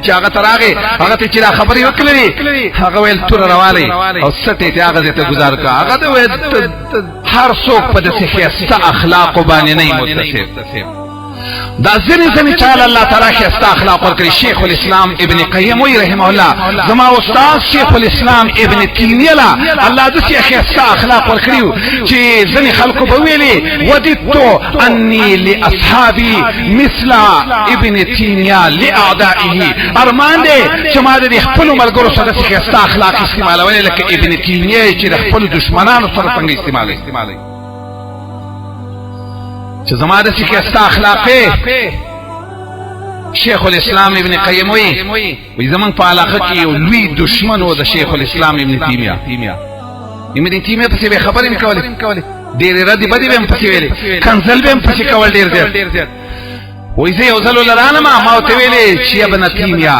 چې هغه ته راغی هغه ته چې دا خبرې وکړلې هغه ویل تور روالي او ستې ته هغه ته گزار کا هغه ته ویل هر څوک په دې خسته اخلاق باندې نه متصف دا زنی چال الله تعالی خسته اخلاق ورکړي شیخ الاسلام ابن قیم وی رحمه الله زما استاد شیخ الاسلام ابن تیمیه الله د خسته اخلاق ورکړي چې زنی خلکو په ویلي ودیتو انی لاصحابی مثل ابن تیمیه لاعدائه ارمان دې چې ما د خپل ملګرو سره خسته اخلاق استعمالوي لکه ابن تیمیه چې د خپل دشمنانو سره څنګه استعمالوي چې زما د څخه اخلاق شیخ الاسلام ابن قیم وی زمان په علاقه کې یو لوی دشمن و د شیخ الاسلام ابن تیمیه پسې به خبرې میکولې ډېرې ردې بدې به هم پسې ویلې کنزل به هم پسې کول ډېر زیات وی زه یو ځل ولرانه ما ورته ویلې چې ابن تیمیه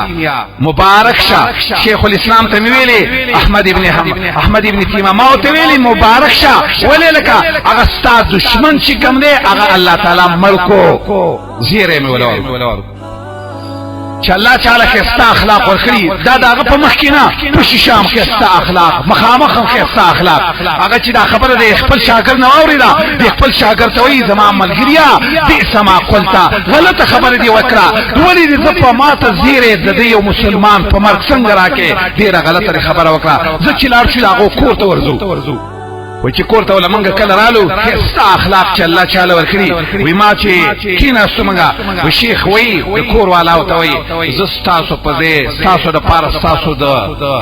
مبارک شه شیخ الاسلام ته مې ویلې احمد ابن تیمیه ما ورته ویلې مبارک شه ولې لکه هغه ستا دشمن چې کوم دی هغه الله تعالی ملکو زیری مې ولور چې الله تعالی خسته اخلاق ورکړي دا دغه په مخ کې نه په شیشام خسته اخلاق مخامخ خسته اخلاق هغه چې دا خبره د خپل شاګرد نه اورېدا د خپل شاګرد ته وایي زما ملګریا بئس ما قلت غلطه خبره دی وکړه ولې دې په ماته زیره د یو مسلمان په مرګ څنګه راکې ډیره غلطه خبره وکړه زه چې لاړ شو هغه کور ته ورځو و چې کور ته ولا منګه کله رالو خسته اخلاق چې الله تعالی ورکړي وی ما چې کیناستو منګه و شیخ وی د کور والا او ته وی زستاسو پځه تاسو د پاره تاسو د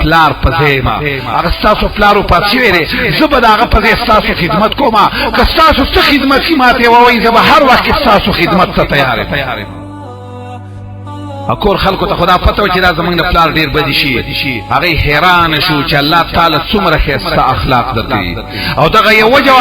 پلار پځه ما هغه تاسو پلارو پاتې ویری زبر هغه پځه تاسو خدمت کوما که تاسو څه خدمت کی ماته وای زبر هر وخت تاسو خدمت ته تیار یم اکور خلکو ته خدا پته و چې دا زمونږ د پلار ډیر بدی شي هغه حیران شو چې الله تعالی څومره خسته اخلاق درکړي او دغه یو وجه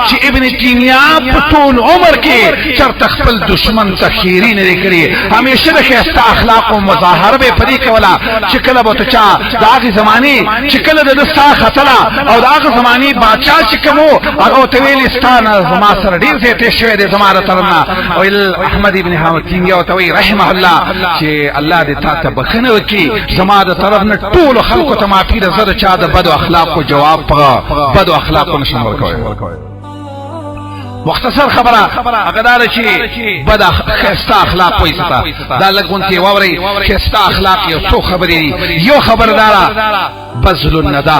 چې ابن تیمیه په ټول عمر کې چرته خپل دشمن ته خیری نه کړی همیشه د خسته اخلاق او مظاهره به پدې کولا چې کله به ته چا دغه زمانه چې کله د ستا خطلا او دغه زمانه بادشاہ چې کومو هغه ته ویلستانه زما سره ډیر زیات شوی د زماره ترنا او احمد ابن تیمیه او توي رحمه الله چې الله دې تاسو بخنه وکي زما د طرف نه ټول خلکو ته معافي ده زړه چا د بد اخلاق او جواب په بد اخلاق نشم ورکوي مختصر خبره هغه دا چې بد خسته اخلاق وایي دا لګونتي ووري خسته اخلاق یو څو خبرې یو خبردارا بذل الندى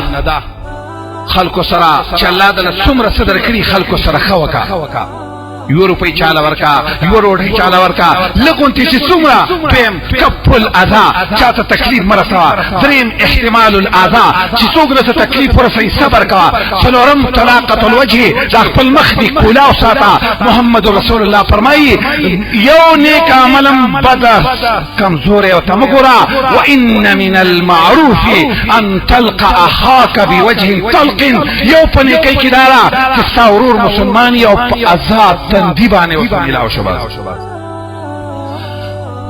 خلکو سره چې الله د څومره صدر کړی خلکو سره خوکا یو روپی چاله ورکا یو روټی چاله ورکا لګونتی چې څومره پم کپل اذا چاته تکلیف مرسوا دریم احتمال الاذى چې څوک د تکلیف ورسې صبر کا څلورم طلاقه الوجه د خپل مخ دی کولا او ساته محمد رسول الله فرمایي یو نیک عملم بد کمزور او تمګورا وان من المعروف ان تلقى اخاك بوجه طلق یو پنه کوي کیدارا چې څاورور مسلمان یو آزاد تندی باندې وته ملاو شباز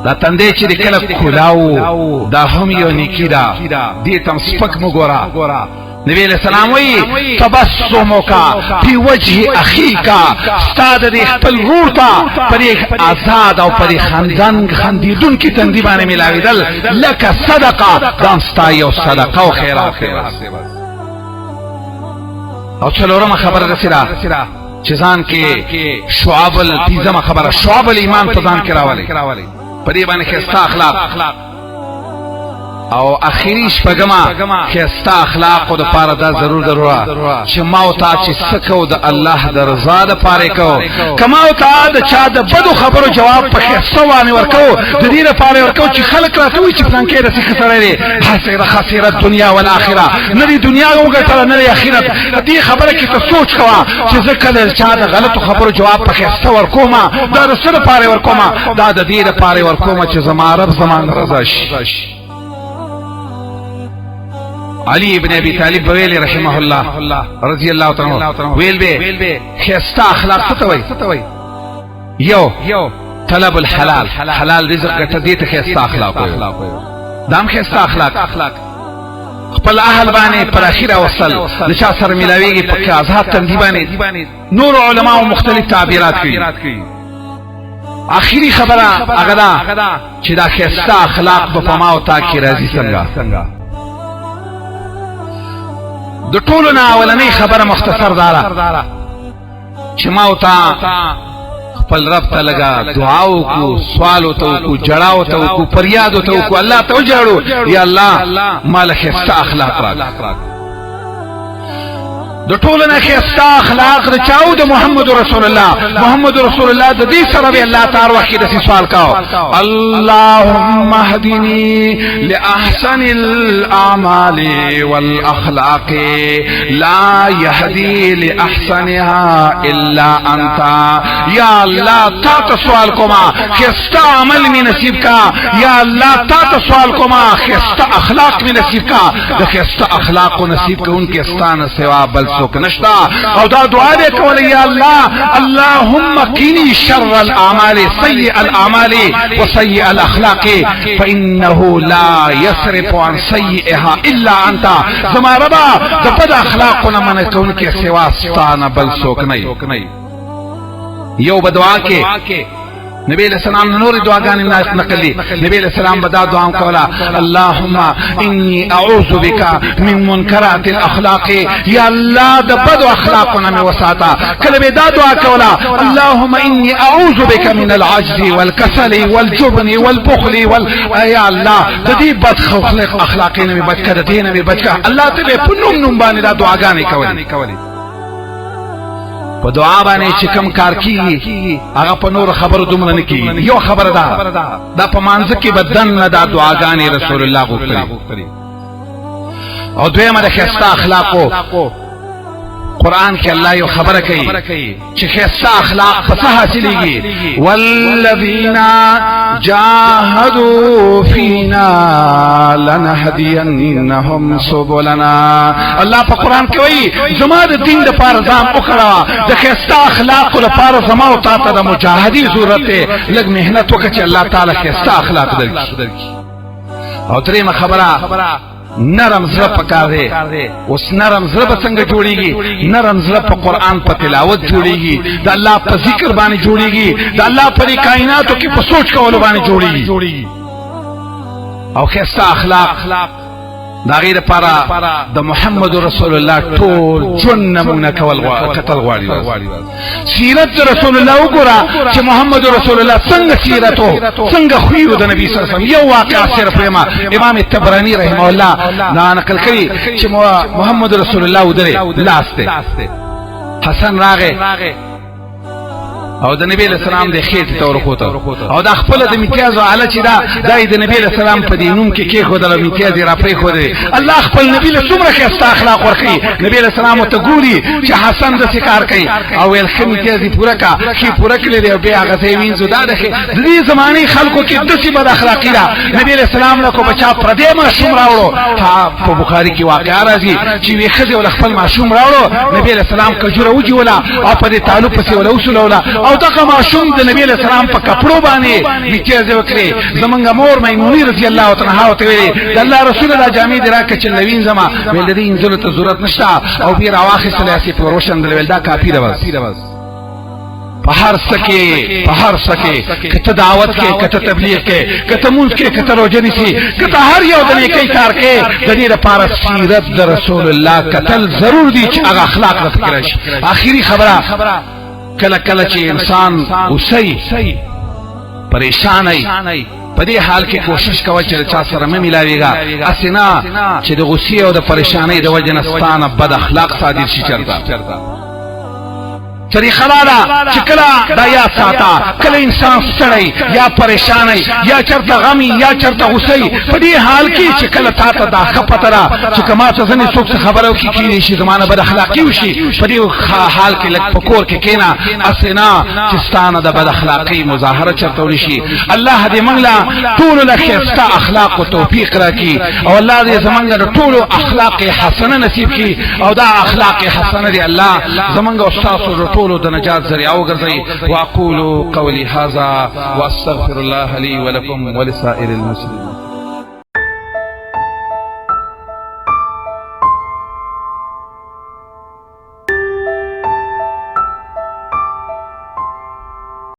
دا تندې چې کله کولاو دا هم یو نیکی دا دې تم سپک مګورا نبی علیہ السلام وی تبسمک فی وجه اخیک استاد دې خپل ورتا پر آزاد او پر خندان خندیدون کی تندی باندې ملاویدل لک صدقه دانستا یو صدقه او خیرات او څلورم خبره رسیدا چزان کې شعب التیزم خبره شعب الایمان تزان کې راولي پدې باندې خسته اخلاق او اخیری شپګما خسته اخلاق او د پاره دا ضرورت چې ما او تا چې سکو د الله د رضا د پاره کو کما او تا د چا د بدو خبرو جواب په خسته باندې ورکو د دې لپاره ورکو چې خلک راته وي چې پلان کې د څه خسره لري خسره دنیا او آخرت نه دی دنیا او ګټه نه دی آخرت دې خبره کې ته سوچ کوا چې ځکه د چا د غلطو خبرو جواب په خسته ورکوما دا د سره پاره ورکوما دا د دې لپاره ورکوما چې زما رب زمان رضا شي علی ابن ابي طالب ویل رحمه الله رضی الله تعالی ویل به خسته اخلاق څه وای یو طلب الحلال حلال رزق ګټه دې ته خسته اخلاق وای دام خسته اخلاق خپل اهل باندې پر اخیره وصل لچا سره ملاویږي په آزاد تندی باندې نور علماء مختلف تعبیرات کوي اخیری خبره هغه دا چې دا خسته اخلاق په ما او تا کې راځي څنګه د ټولو نه اولنۍ خبره مختصر دارا چې ما او تا خپل رب ته لگا دعا وکړو سوال وکړو جړاو ته وکړو فریاد وکړو الله ته وجړو یا الله مال خسته اخلاق راک د ټولو نه ښایسته اخلاق د چاو د محمد رسول الله د دې سره به الله تعالی وحید سي سوال کاو اللهم اهدني لاحسن الاعمال والاخلاق لا يهدي لاحسنها الا انت یا الله تا ته سوال کوما ښایسته عمل می نصیب کا یا الله تا ته سوال کوما ښایسته اخلاق می نصیب کا د ښایسته اخلاق نصیب کوونکې ستانه سوا بل څوک نشتا او دا دعا دې کول یا الله اللهم قني شر الاعمال سيء الاعمال وسيء الاخلاق فانه لا يصرف عن سيئها الا انت زما ربا د بد اخلاقونه من کوونکې سوا ستانه بل څوک نه یو بدعا کې نبی علیہ السلام نور دعاګانې نقلی نبی علیہ السلام بدا دعا کولا اللهم اني اعوذ بك من منكرات الاخلاق یا الله د بد اخلاقنا می وساتا کله به دا دعا کولا اللهم اني اعوذ بك من العجز والكسل والجبن والبخل یا الله د دې بد اخلاقونه می بچ کړه دینه می بچ کړه الله ته په نوم باندې دا دعاګانې کوي په دعا باندې چې کوم کار کیږي هغه په نور خبرو دومره نه کیږي یو خبره دا په مانځ کې بدن نه دا دعاګانې رسول الله غوښتلې او دویمه د ښایسته اخلاقو قرآن کې الله یو خبره کوي چې ښایسته اخلاق په څه حاصلېږي والذین جاهدوا فینا لنهدینهم سبلنا الله په قرآن کې وایي زما د دین لپاره ځان وکړه د ښایسته اخلاقو لپاره زما او تا ته د مجاهدي ضرورت دی لږ محنت وکړه چې الله تعالی ښایسته اخلاق درکړي او درېیمه خبره نرم زړه پکار دی اوس نرم زړه به څنګه جوړیږي نرم زړه په قرآن په تلاوت جوړیږي د الله په ذکر باندې جوړیږي د الله په کائناتو کې په سوچ کولو باندې جوړیږي او ښایسته اخلاق دا غیر لپاره د محمد رسول الله ټول ژوند نمونه کتل غواړي سیرت رسول الله وګوره چې محمد رسول الله څنګه سیرتو څنګه خویو د نبی صلی الله علیه وسلم یو واقعا صرف امام الطبرانی رحمه الله دا نقل کړي چې محمد رسول الله ودره لاسته حسن راغه او د نبی له سلام د خېټه تور کوته او د خپل د امتیاز اعلی چې دا د نبی له سلام په دینوم کې خود له امتیاز را پرې خو دی الله خپل نبی له څومره ښه اخلاق ورکړي نبی له سلام ته ګوري چې حسن د ذکر کوي او ول خې امتیاز پورا کا چې پورا کړي دی بیا هغه ته وینځو دا د دې زماني خلکو کې د څه بد اخلاقی دا نبی له سلام له کو بچا پردې ما شوم راوړو په بخاری کې واقعا راځي چې وی خځه ول خپل ما شوم راوړو نبی له سلام کجوره وجه ولا او په دې تعلق پسې ولا وصول ولا او دغه معصوم د نبی علیہ السلام په کپړو باندې میچازه وکړي زمونږ مور میمونی رضی الله تعالی عنها ته ویلي د الله رسول الله جامع دراکه چې لوین زما ول دې انزل ته ضرورت نشته او بیر اواخه سلاسي په روشن د ول دا کافی ده بس په هر سکه کته دعوت کې کته تبلیغ کې کته مونږ کې کته روزنی سي کته هر یو د نیکی کار کې د دې لپاره سیرت د رسول الله کتل ضرور دي چې هغه اخلاق د فکر شي اخیری خبره کله کله چې انسان اوسئ پریشان ای په دې حال کې کوشش کوي چې چا سره مې ملاويږي اسنه چې د غصې او د پریشانۍ د وجه نه ستانه بد اخلاق صادر شي چرته طریقه دا چې کله دا یا ساته کله انسان ستړی یا پریشان یا چرته غمی یا چرته غصې په دې حال کې چې کله تاسو دا خپتره چې کما څه نه څوک خبرو کې کینې شي زمانه بد اخلاقی وشي په دې حال کې لک پکور کې کینا اسنا چې ستانه د بد اخلاقی مظاهره چرته ونشي الله دې موږ لا ټول له ښه اخلاق او توفیق راکړي او الله دې زمونږ د ټول اخلاق حسنه نصیب کړي او دا اخلاق حسنه دې الله زمونږ او تاسو ټول د نجات ذریعہ وګرځي واقول قولي هذا واستغفر الله لي ولكم ولسائر المسلمين